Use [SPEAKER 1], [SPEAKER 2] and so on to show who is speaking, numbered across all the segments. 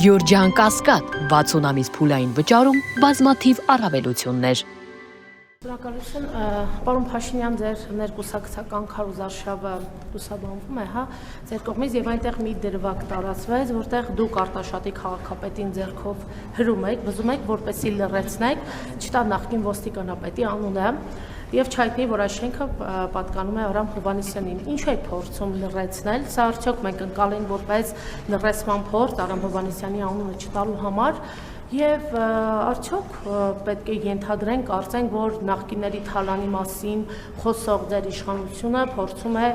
[SPEAKER 1] Գյորջյան Կասկադ 60 ամիս փուլային վճարում բազմաթիվ առավելություններ։
[SPEAKER 2] Շնորհակալություն, պարոն Փաշինյան, ձեր ներկուսակցական քարոզարշավը լուսաբանվում է, հա, ձեր կողմից եւ այնտեղ մի դրվագ տարածվեց, որտեղ դուք Արտաշատի քաղաքապետին ձեռքով հրում եք, բզում եք, որպեսզի լռեցնեք, չտա նախկին ոստիկանապետի անունը եւ չհայտնի, որ այս շենքը պատկանում է Արամ Հովհաննիսյանին։ Ինչու եք փորձում լռեցնել։ Սա արդյոք մենք ընկալենք որպես լռեցման փորձ Արամ Հովհաննիսյանի անունը չտալու համար։ Եվ արդյոք պետք է ենթադրենք, կարծենք, որ նախկինների թալանի մասին խոսող ձեր իշխանությունը փորձում է,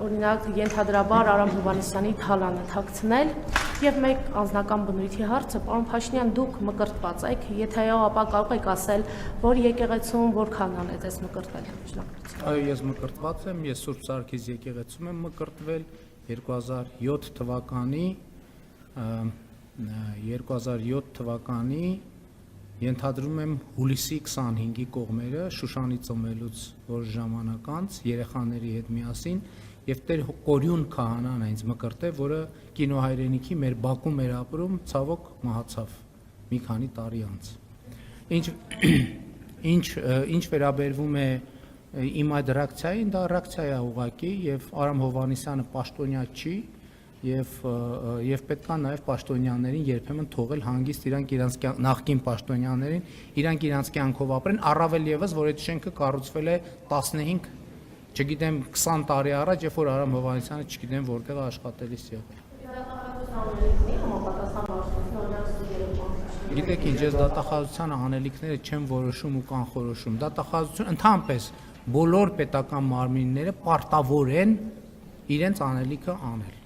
[SPEAKER 2] օրինակ, ենթադրաբար Արամ Հովհաննիսյանի թալանը թաքցնել։ Եվ մեկ անձնական բնույթի հարցը, պարոն Փաշինյան, դուք մկրտված եք, եթե այո, ապա կարող եք ասել, որ եկեղեցում որքան անեց ես մկրտվել։
[SPEAKER 3] Այո, ես մկրտված եմ, ես Սուրբ Սարգիս եկեղեցում եմ մկրտվել 2007 թվականի ենթադրում եմ հուլիսի 25-ի կողմերը Շուշանի ծնվելուց որ ժամանակ անց երեխաների հետ միասին եւ Տեր Կորյուն քահանան ինձ մկրտել, որը կինոհայրենիքի մեր Բաքում էր ապրում, ցավոք մահացավ մի քանի տարի անց։ Ինչ վերաբերվում է իմ այդ ռեակցիային, դա ռեակցիա է ուղղակի եւ Արամ Հովհաննիսյանը պաշտոնյա չի եւ պետքա նաեւ պաշտոնյաներին երբեմն թողել հանգիստ իրանք նախկին պաշտոնյաներին, իրանք իրանք կյանքով ապրեն, առավել եւս, որ այդ շենքը կառուցվել է 15, չգիտեմ 20 տարի առաջ, երբ որ Արամ Հովհաննիսյանը չգիտեմ որտեղ աշխատելիս եղել։ Գիտեք ինչ, ես դատախազության անելիքները չեմ որոշում ու կանխորոշում։ Դատախազություն ընդհանրապես բոլոր պետական մարմինները պարտավոր են իրենց անելիքը անել։